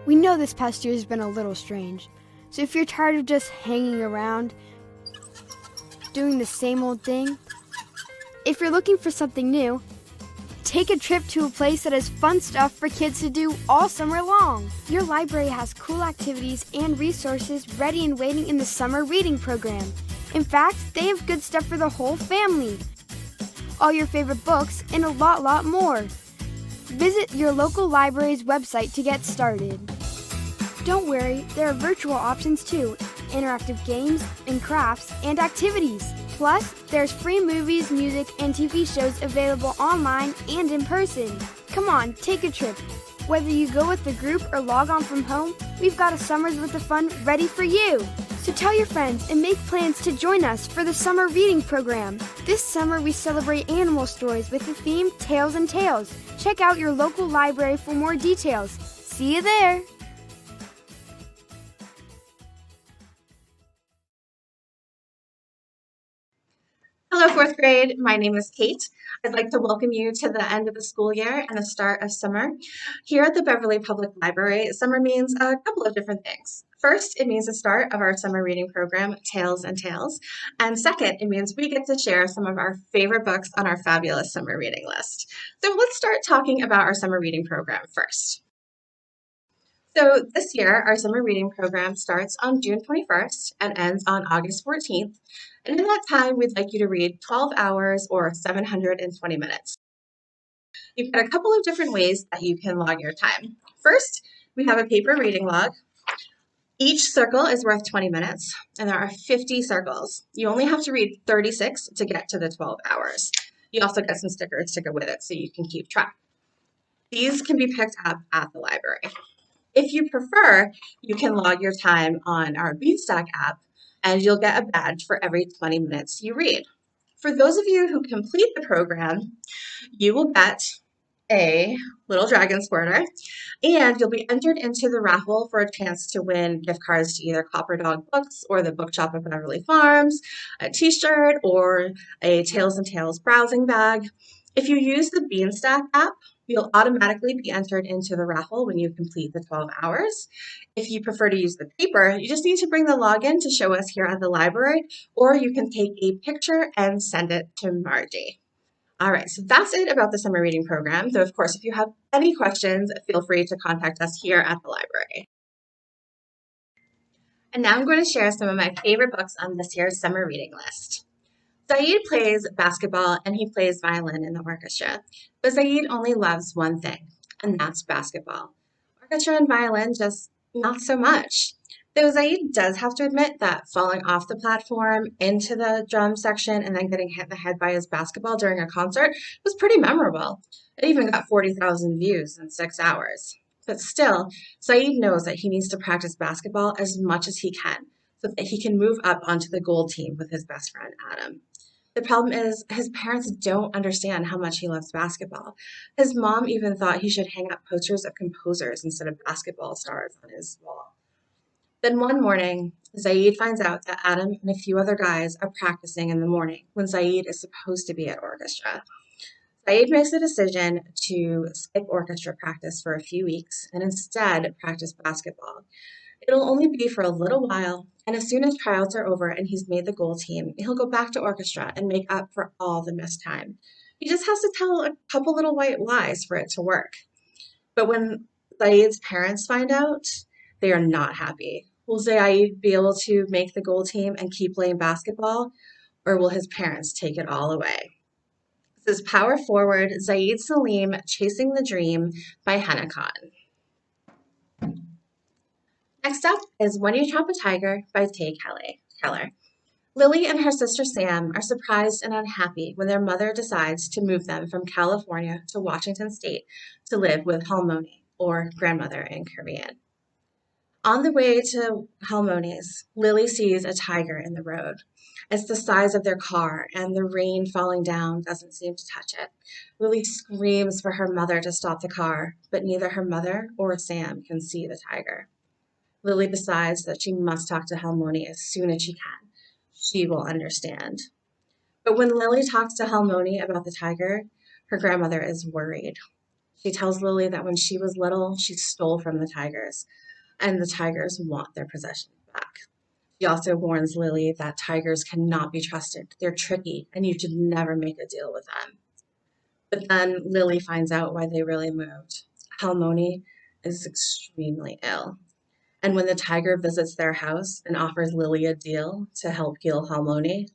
We know this past year has been a little strange, so if you're tired of just hanging around, doing the same old thing, if you're looking for something new, take a trip to a place that has fun stuff for kids to do all summer long. Your library has cool activities and resources ready and waiting in the summer reading program. In fact, they have good stuff for the whole family. All your favorite books and a lot more. Visit your local library's website to get started. Don't worry, there are virtual options too, interactive games and crafts and activities. Plus, there's free movies, music, and TV shows available online and in person. Come on, take a trip. Whether you go with the group or log on from home, we've got a summer's worth of fun ready for you. So tell your friends and make plans to join us for the summer reading program. This summer we celebrate animal stories with the theme Tales and Tales. Check out your local library for more details. See you there! Hello, fourth grade. My name is Kate. I'd like to welcome you to the end of the school year and the start of summer. Here at the Beverly Public Library, summer means a couple of different things. First, it means the start of our summer reading program, Tales and Tales. And second, it means we get to share some of our favorite books on our fabulous summer reading list. So let's start talking about our summer reading program first. So this year, our summer reading program starts on June 21st and ends on August 14th. And in that time, we'd like you to read 12 hours or 720 minutes. You've got a couple of different ways that you can log your time. First, we have a paper reading log. Each circle is worth 20 minutes, and there are 50 circles. You only have to read 36 to get to the 12 hours. You also get some stickers to go with it so you can keep track. These can be picked up at the library. If you prefer, you can log your time on our Beanstalk app, and you'll get a badge for every 20 minutes you read. For those of you who complete the program, you will get a little dragon squirter, and you'll be entered into the raffle for a chance to win gift cards to either Copper Dog Books or the Bookshop of Beverly Farms, a t-shirt, or a Tales and Tales browsing bag. If you use the Beanstalk app, you'll automatically be entered into the raffle when you complete the 12 hours. If you prefer to use the paper, you just need to bring the login to show us here at the library, or you can take a picture and send it to Margie. All right, so that's it about the summer reading program. Though, of course, if you have any questions, feel free to contact us here at the library. And now I'm going to share some of my favorite books on this year's summer reading list. Zaid plays basketball and he plays violin in the orchestra, but Zaid only loves one thing, and that's basketball. Orchestra and violin, just not so much. Though Zaid does have to admit that falling off the platform into the drum section and then getting hit in the head by his basketball during a concert was pretty memorable. It even got 40,000 views in 6 hours. But still, Zaid knows that he needs to practice basketball as much as he can so that he can move up onto the gold team with his best friend Adam. The problem is his parents don't understand how much he loves basketball. His mom even thought he should hang up posters of composers instead of basketball stars on his wall. Then one morning, Zaid finds out that Adam and a few other guys are practicing in the morning when Zaid is supposed to be at orchestra. Zaid makes the decision to skip orchestra practice for a few weeks and instead practice basketball. It'll only be for a little while, and as soon as tryouts are over and he's made the goal team, he'll go back to orchestra and make up for all the missed time. He just has to tell a couple little white lies for it to work. But when Zaid's parents find out, they are not happy. Will Zaid be able to make the goal team and keep playing basketball, or will his parents take it all away? This is Power Forward, Zaid Salim, Chasing the Dream by Hannah Khan. Next up is When You Trap a Tiger by Keller. Lily and her sister Sam are surprised and unhappy when their mother decides to move them from California to Washington State to live with Halmoni, or grandmother in Korean. On the way to Halmoni's, Lily sees a tiger in the road. It's the size of their car, and the rain falling down doesn't seem to touch it. Lily screams for her mother to stop the car, but neither her mother or Sam can see the tiger. Lily decides that she must talk to Halmoni as soon as she can. She will understand. But when Lily talks to Halmoni about the tiger, her grandmother is worried. She tells Lily that when she was little, she stole from the tigers, and the tigers want their possessions back. She also warns Lily that tigers cannot be trusted. They're tricky, and you should never make a deal with them. But then Lily finds out why they really moved. Halmoni is extremely ill. And when the tiger visits their house and offers Lily a deal to help heal Halmoni,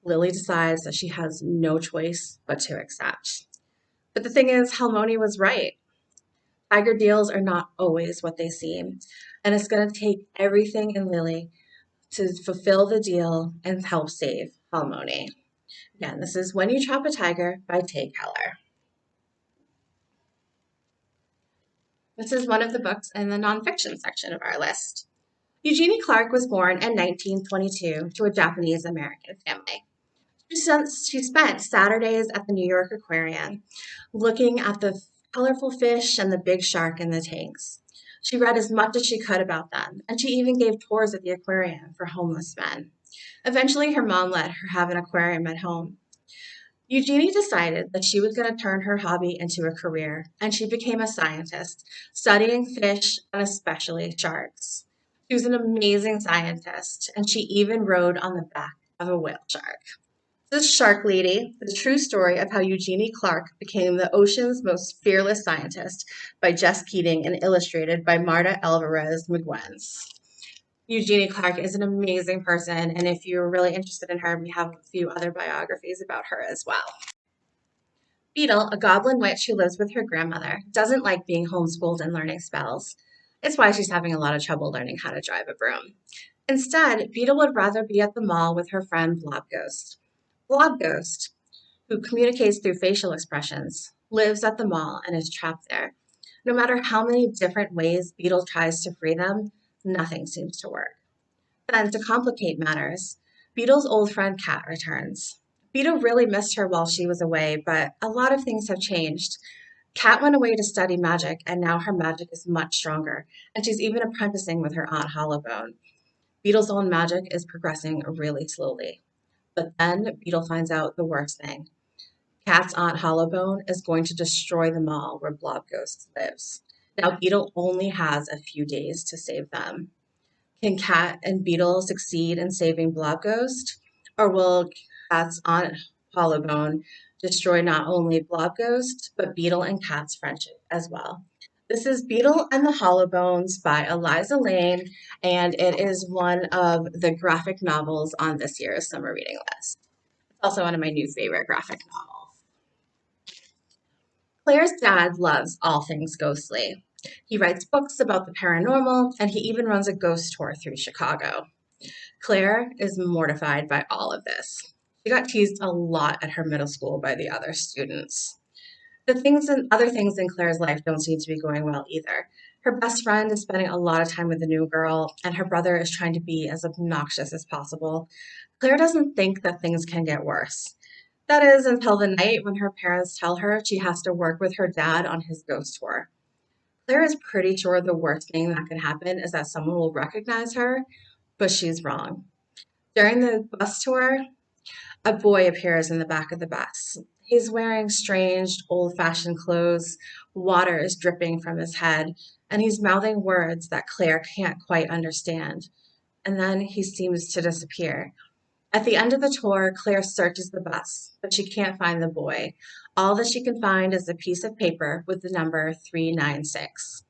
Lily decides that she has no choice but to accept. But the thing is, Halmoni was right. Tiger deals are not always what they seem, and it's going to take everything in Lily to fulfill the deal and help save Halmoni. Again, this is When You Trap a Tiger by Keller. This is one of the books in the nonfiction section of our list. Eugenie Clark was born in 1922 to a Japanese American family. She spent Saturdays at the New York Aquarium looking at the colorful fish and the big shark in the tanks. She read as much as she could about them, and she even gave tours at the aquarium for homeless men. Eventually, her mom let her have an aquarium at home. Eugenie decided that she was going to turn her hobby into a career, and she became a scientist, studying fish and especially sharks. She was an amazing scientist, and she even rode on the back of a whale shark. This is Shark Lady, the true story of how Eugenie Clark became the ocean's most fearless scientist by Jess Keating and illustrated by Marta Alvarez Miguens. Eugenie Clark is an amazing person, and if you're really interested in her, we have a few other biographies about her as well. Beetle, a goblin witch who lives with her grandmother, doesn't like being homeschooled and learning spells. It's why she's having a lot of trouble learning how to drive a broom. Instead, Beetle would rather be at the mall with her friend Blob Ghost. Blob Ghost, who communicates through facial expressions, lives at the mall and is trapped there. No matter how many different ways Beetle tries to free them, nothing seems to work. Then, to complicate matters, Beetle's old friend Kat returns. Beetle really missed her while she was away, but a lot of things have changed. Kat went away to study magic, and now her magic is much stronger, and she's even apprenticing with her Aunt Hollowbone. Beetle's own magic is progressing really slowly. But then Beetle finds out the worst thing. Kat's Aunt Hollowbone is going to destroy the mall where Blob Ghost lives. Now, Beetle only has a few days to save them. Can Kat and Beetle succeed in saving Blob Ghost? Or will Kat's Aunt Hollowbone destroy not only Blob Ghost, but Beetle and Kat's friendship as well? This is Beetle and the Hollowbones by Eliza Lane, and it is one of the graphic novels on this year's summer reading list. It's also one of my new favorite graphic novels. Claire's dad loves all things ghostly. He writes books about the paranormal, and he even runs a ghost tour through Chicago. Claire is mortified by all of this. She got teased a lot at her middle school by the other students. Other things in Claire's life don't seem to be going well either. Her best friend is spending a lot of time with the new girl, and her brother is trying to be as obnoxious as possible. Claire doesn't think that things can get worse. That is, until the night when her parents tell her she has to work with her dad on his ghost tour. Claire is pretty sure the worst thing that could happen is that someone will recognize her, but she's wrong. During the bus tour, a boy appears in the back of the bus. He's wearing strange, old-fashioned clothes, water is dripping from his head, and he's mouthing words that Claire can't quite understand. And then he seems to disappear. At the end of the tour, Claire searches the bus, but she can't find the boy. All that she can find is a piece of paper with the number 396.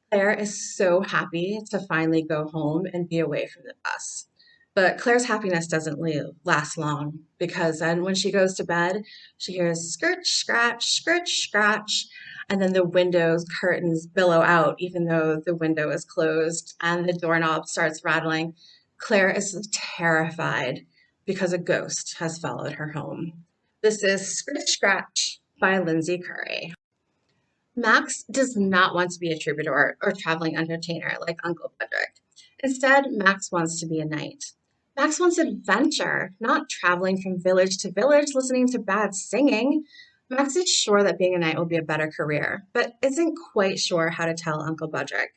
Claire is so happy to finally go home and be away from the bus. But Claire's happiness doesn't last long because then when she goes to bed, she hears scratch, scratch, and then the window's curtains billow out even though the window is closed and the doorknob starts rattling. Claire is terrified because a ghost has followed her home. This is Scritch Scratch by Lindsay Curry. Max does not want to be a troubadour or traveling entertainer like Uncle Frederick. Instead, Max wants to be a knight. Max wants adventure, not traveling from village to village listening to bad singing. Max is sure that being a knight will be a better career, but isn't quite sure how to tell Uncle Budrick.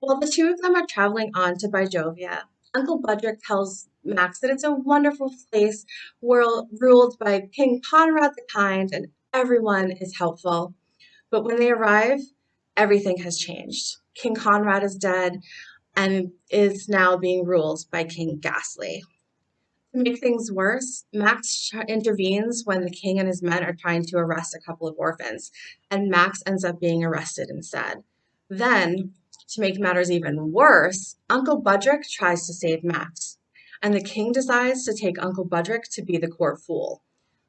While the two of them are traveling on to Bijovia, Uncle Budrick tells Max that it's a wonderful place ruled by King Conrad the Kind and everyone is helpful. But when they arrive, everything has changed. King Conrad is dead and is now being ruled by King Ghastly. To make things worse, Max intervenes when the king and his men are trying to arrest a couple of orphans, and Max ends up being arrested instead. Then, to make matters even worse, Uncle Budrick tries to save Max, and the king decides to take Uncle Budrick to be the court fool.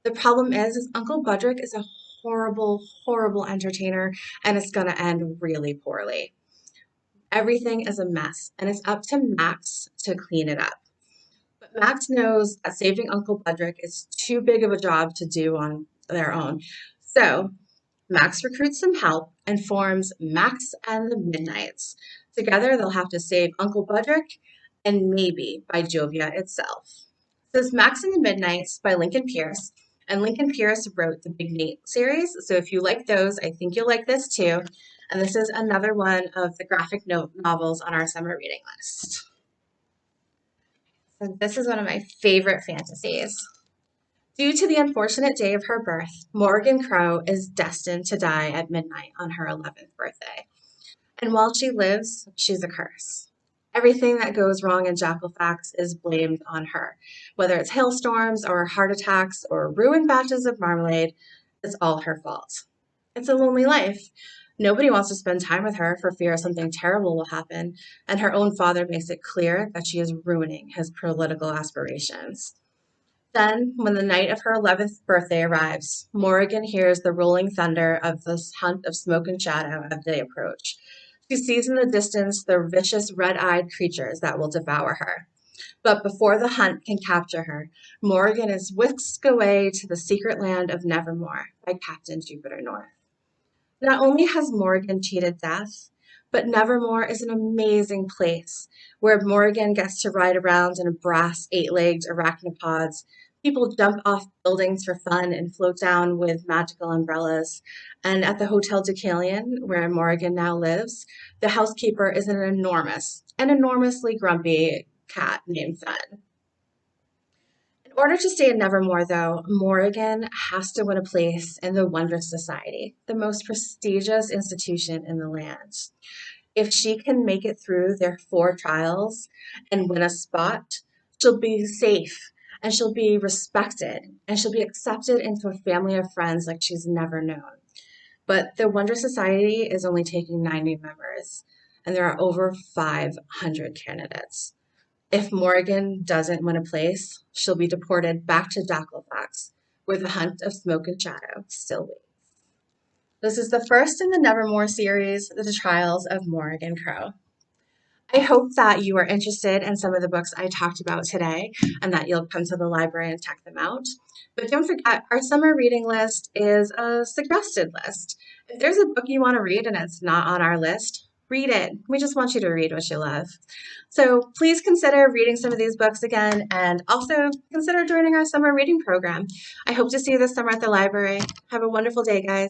The problem is Uncle Budrick is a horrible, horrible entertainer, and it's going to end really poorly. Everything is a mess, and it's up to Max to clean it up. But Max knows that saving Uncle Budrick is too big of a job to do on their own. So Max recruits some help and forms Max and the Midnights. Together, they'll have to save Uncle Budrick and maybe by Jovia itself. This is Max and the Midnights by Lincoln Pierce. And Lincoln Pierce wrote the Big Nate series. So if you like those, I think you'll like this too. And this is another one of the graphic novels on our summer reading list. So this is one of my favorite fantasies. Due to the unfortunate day of her birth, Morgan Crow is destined to die at midnight on her 11th birthday. And while she lives, she's a curse. Everything that goes wrong in Jackalfax is blamed on her. Whether it's hailstorms or heart attacks or ruined batches of marmalade, it's all her fault. It's a lonely life. Nobody wants to spend time with her for fear something terrible will happen, and her own father makes it clear that she is ruining his political aspirations. Then, when the night of her 11th birthday arrives, Morrigan hears the rolling thunder of this hunt of smoke and shadow as they approach. She sees in the distance the vicious red-eyed creatures that will devour her. But before the hunt can capture her, Morrigan is whisked away to the secret land of Nevermore by Captain Jupiter North. Not only has Morrigan cheated death, but Nevermore is an amazing place where Morrigan gets to ride around in a brass 8-legged arachnopods. People jump off buildings for fun and float down with magical umbrellas. And at the Hotel Deucalion, where Morrigan now lives, the housekeeper is an enormously grumpy cat named Fen. In order to stay in Nevermore, though, Morrigan has to win a place in the Wondrous Society, the most prestigious institution in the land. If she can make it through their 4 trials and win a spot, she'll be safe and she'll be respected and she'll be accepted into a family of friends like she's never known. But the Wondrous Society is only taking 90 members, and there are over 500 candidates. If Morrigan doesn't win a place, she'll be deported back to Jackalfax, where the hunt of smoke and shadow still waits. This is the first in the Nevermore series, The Trials of Morrigan Crow. I hope that you are interested in some of the books I talked about today and that you'll come to the library and check them out. But don't forget, our summer reading list is a suggested list. If there's a book you want to read and it's not on our list, read it. We just want you to read what you love. So please consider reading some of these books again, and also consider joining our summer reading program. I hope to see you this summer at the library. Have a wonderful day, guys.